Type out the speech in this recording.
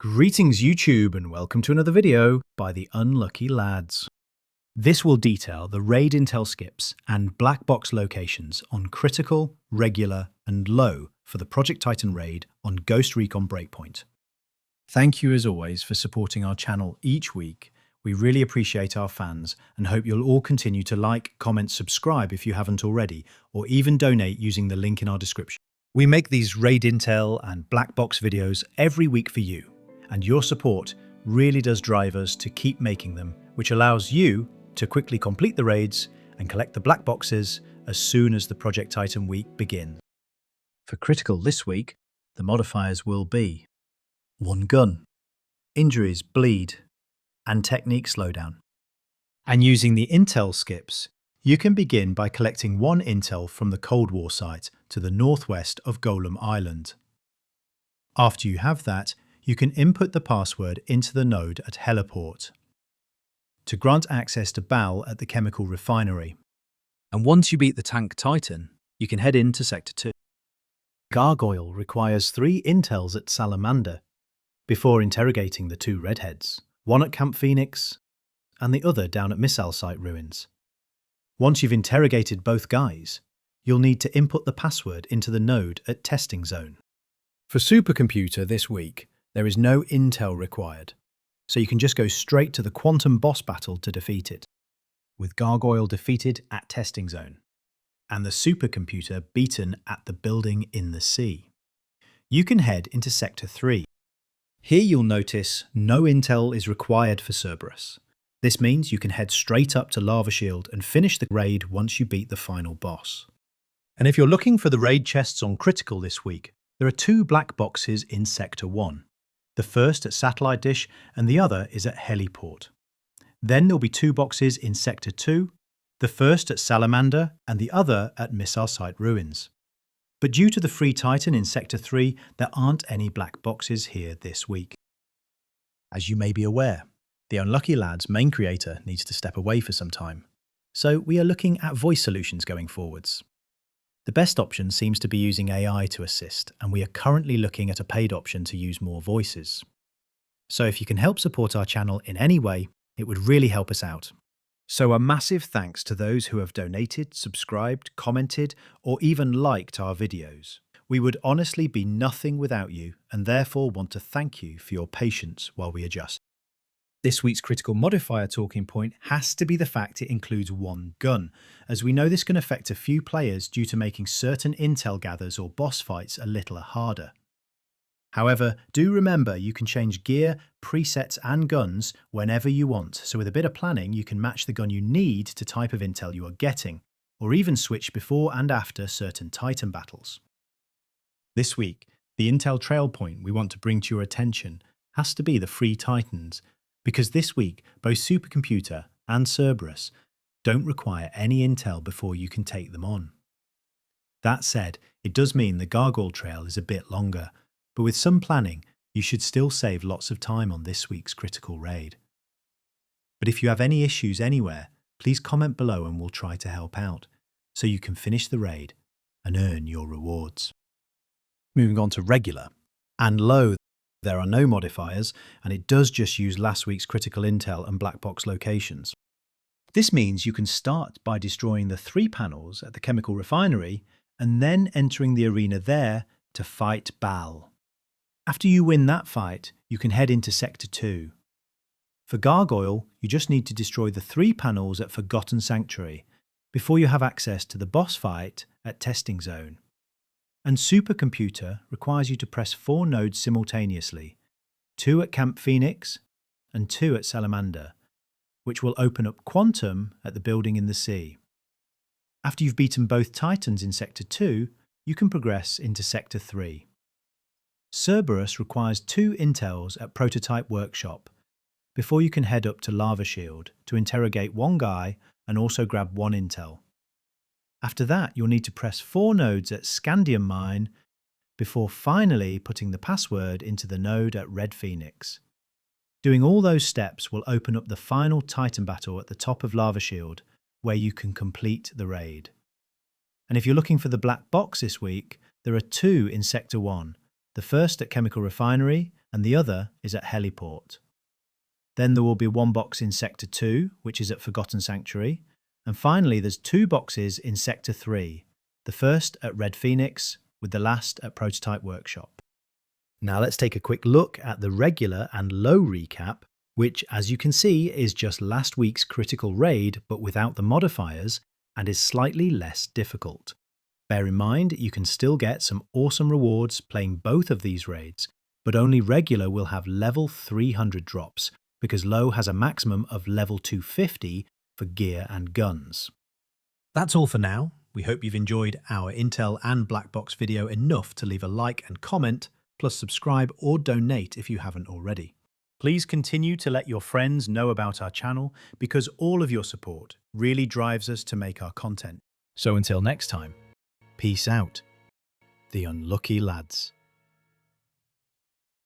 Greetings YouTube and welcome to another video by the Unlucky Lads. This will detail the raid intel skips and black box locations on critical, regular and low for the Project Titan raid on Ghost Recon Breakpoint. Thank you as always for supporting our channel each week. We really appreciate our fans and hope you'll all continue to like, comment, subscribe if you haven't already, or even donate using the link in our description. We make these raid intel and black box videos every week for you. And your support really does drive us to keep making them, which allows you to quickly complete the raids and collect the black boxes as soon as the Project Titan week begins. For critical this week, the modifiers will be 1 gun, injuries bleed, and technique slowdown. And using the intel skips, you can begin by collecting 1 intel from the Cold War site to the northwest of Golem Island. After you have that, you can input the password into the node at Heliport to grant access to Baal at the chemical refinery. And once you beat the tank Titan, you can head into Sector 2. Gargoyle requires 3 intels at Salamander before interrogating the 2 redheads, one at Camp Phoenix and the other down at missile site ruins. Once you've interrogated both guys, you'll need to input the password into the node at Testing Zone. For Supercomputer this week, there is no intel required, so you can just go straight to the quantum boss battle to defeat it, with Gargoyle defeated at Testing Zone, and the supercomputer beaten at the building in the sea. You can head into Sector 3. Here you'll notice no intel is required for Cerberus. This means you can head straight up to Lava Shield and finish the raid once you beat the final boss. And if you're looking for the raid chests on Critical this week, there are 2 black boxes in Sector 1. The first at Satellite Dish and the other is at Heliport. Then there'll be 2 boxes in Sector 2, the first at Salamander and the other at Missile Site Ruins. But due to the free Titan in Sector 3, there aren't any black boxes here this week. As you may be aware, the Unlucky Lads main creator needs to step away for some time, so we are looking at voice solutions going forwards. The best option seems to be using AI to assist, and we are currently looking at a paid option to use more voices. So if you can help support our channel in any way, it would really help us out. So a massive thanks to those who have donated, subscribed, commented, or even liked our videos. We would honestly be nothing without you, and therefore want to thank you for your patience while we adjust. This week's critical modifier talking point has to be the fact it includes 1 gun, as we know this can affect a few players due to making certain intel gathers or boss fights a little harder. However, do remember you can change gear, presets and guns whenever you want, so with a bit of planning you can match the gun you need to type of intel you are getting, or even switch before and after certain Titan battles. This week, the intel trail point we want to bring to your attention has to be the free Titans, because this week both Supercomputer and Cerberus don't require any intel before you can take them on. That said, it does mean the Gargoyle trail is a bit longer, but with some planning you should still save lots of time on this week's critical raid. But if you have any issues anywhere, please comment below and we'll try to help out, so you can finish the raid and earn your rewards. Moving on to regular and low. There are no modifiers, and it does just use last week's critical intel and black box locations. This means you can start by destroying the 3 panels at the chemical refinery and then entering the arena there to fight Baal. After you win that fight, you can head into Sector 2. For Gargoyle, you just need to destroy the 3 panels at Forgotten Sanctuary before you have access to the boss fight at Testing Zone. And Supercomputer requires you to press 4 nodes simultaneously, 2 at Camp Phoenix and 2 at Salamander, which will open up Quantum at the building in the sea. After you've beaten both Titans in Sector 2, you can progress into Sector 3. Cerberus requires 2 intels at Prototype Workshop before you can head up to Lava Shield to interrogate 1 guy and also grab 1 intel. After that, you'll need to press 4 nodes at Scandium Mine before finally putting the password into the node at Red Phoenix. Doing all those steps will open up the final Titan battle at the top of Lava Shield, where you can complete the raid. And if you're looking for the black box this week, there are 2 in Sector 1, the first at Chemical Refinery and the other is at Heliport. Then there will be one box in Sector 2, which is at Forgotten Sanctuary, and finally there's 2 boxes in Sector 3, the first at Red Phoenix, with the last at Prototype Workshop. Now let's take a quick look at the regular and low recap, which, as you can see, is just last week's critical raid but without the modifiers and is slightly less difficult. Bear in mind, you can still get some awesome rewards playing both of these raids, but only regular will have level 300 drops, because low has a maximum of level 250 for gear and guns. That's all for now. We hope you've enjoyed our Intel and Black Box video enough to leave a like and comment, plus subscribe or donate if you haven't already. Please continue to let your friends know about our channel, because all of your support really drives us to make our content. So until next time, peace out, the unlucky lads.